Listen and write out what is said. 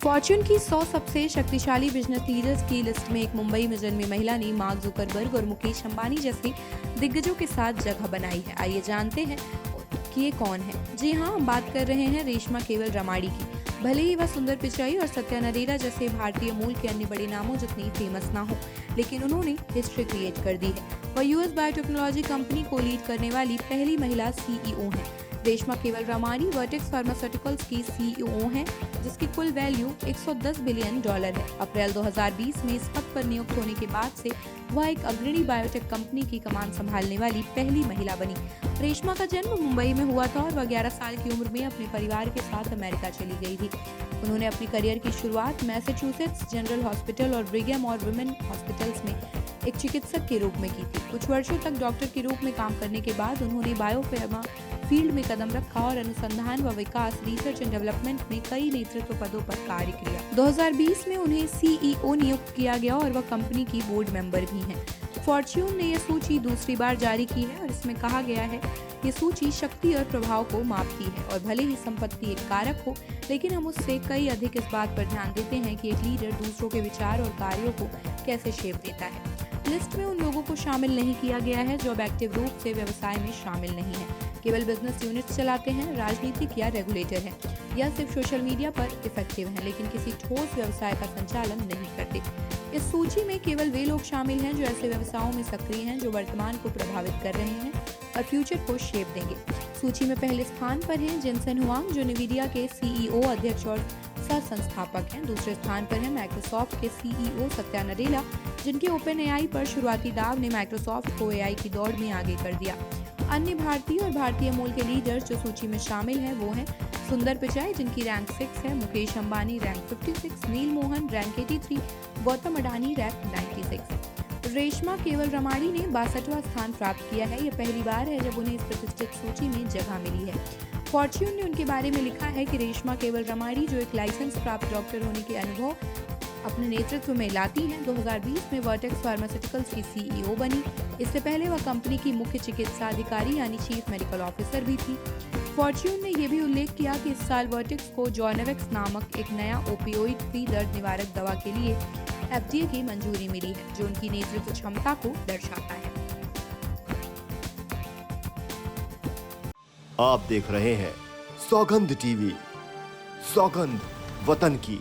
Fortune की 100 सबसे शक्तिशाली बिजनेस लीडर्स की लिस्ट में एक मुंबई में जन्मी महिला ने मार्क जुकरबर्ग और मुकेश अंबानी जैसे दिग्गजों के साथ जगह बनाई है। आइए जानते हैं कि ये कौन है। जी हाँ, हम बात कर रहे हैं रेशमा केवल रमाड़ी की। भले ही वह सुंदर पिचाई और सत्या नडेला जैसे भारतीय मूल के अन्य बड़े नामों जितनी फेमस ना हो, लेकिन उन्होंने हिस्ट्री क्रिएट कर दी है। वह यूएस बायोटेक्नोलॉजी कंपनी को लीड करने वाली पहली महिला सीईओ हैं। रेशमा केवल रमाड़ी वर्टेक्स फार्मास्यूटिकल्स की सीईओ हैं, जिसकी कुल वैल्यू $110 बिलियन है। अप्रैल 2020 में इस पद पर नियुक्त होने के बाद से वह एक अग्रणी बायोटेक कंपनी की कमान संभालने वाली पहली महिला बनी। रेशमा का जन्म मुंबई में हुआ था और वह 11 साल की उम्र में अपने परिवार के साथ अमेरिका चली गई थी। उन्होंने अपनी करियर की शुरुआत मैसेच्यूसेट्स जनरल हॉस्पिटल और ब्रिघम और वुमेन हॉस्पिटल्स में एक चिकित्सक के रूप में की थी। कुछ वर्षों तक डॉक्टर के रूप में काम करने के बाद उन्होंने बायोफार्मा फील्ड में कदम रखा और अनुसंधान व विकास रिसर्च एंड डेवलपमेंट में कई नेतृत्व पदों पर कार्य किया। 2020 में उन्हें सीईओ नियुक्त किया गया और वह कंपनी की बोर्ड मेंबर भी हैं। फॉर्च्यून ने यह सूची दूसरी बार जारी की है और इसमें कहा गया है, ये सूची शक्ति और प्रभाव को मापती है और भले ही संपत्ति एक कारक हो, लेकिन हम उससे कई अधिक इस बात पर ध्यान देते हैं कि एक लीडर दूसरों के विचार और कार्यों को कैसे शेप देता है। लिस्ट में उन लोगों को शामिल नहीं किया गया है जो अब एक्टिव रूप से व्यवसाय में शामिल नहीं है, केवल बिजनेस यूनिट्स चलाते हैं, राजनीतिक या रेगुलेटर हैं, या सिर्फ सोशल मीडिया पर इफेक्टिव हैं, लेकिन किसी ठोस व्यवसाय का संचालन नहीं करते। इस सूची में केवल वे लोग शामिल हैं जो ऐसे व्यवसायों में सक्रिय हैं जो वर्तमान को प्रभावित कर रहे हैं और फ्यूचर को शेप देंगे। सूची में पहले स्थान पर हैं जेनसेन हुआंग, जो निविडिया के सीईओ, अध्यक्ष और सह संस्थापक हैं। दूसरे स्थान पर है माइक्रोसॉफ्ट के सीईओ सत्या नडेला, जिनके ओपन एआई पर शुरुआती दाव ने माइक्रोसॉफ्ट को एआई की दौड़ में आगे कर दिया। अन्य भारतीय और भारतीय मूल के लीडर्स जो सूची में शामिल हैं वो हैं सुंदर पिचाई, जिनकी रैंक 6 है, मुकेश अंबानी रैंक 56, नील मोहन रैंक 83, गौतम अडानी रैंक 96। रेशमा केवल रमाड़ी ने 62वां स्थान प्राप्त किया है। यह पहली बार है जब उन्हें इस प्रतिष्ठित सूची में जगह मिली है। फॉर्च्यून ने उनके बारे में लिखा है कि रेशमा केवल रमाड़ी, जो एक लाइसेंस प्राप्त डॉक्टर होने के अनुभव अपने नेतृत्व में लाती हैं, 2020 में वर्टेक्स फार्मास्यूटिकल्स की सीईओ बनी। इससे पहले वह कंपनी की मुख्य चिकित्सा अधिकारी यानी चीफ मेडिकल ऑफिसर भी थी। फॉर्च्यून ने यह भी उल्लेख किया कि इस साल वर्टेक्स को जोनोवेक्स नामक एक नया ओपियोइड फ्री दर्द निवारक दवा के लिए एफडीए की मंजूरी मिली है, जो उनकी नेतृत्व क्षमता को दर्शाता है। आप देख रहे हैं सौगंध टीवी, सौगंध वतन की।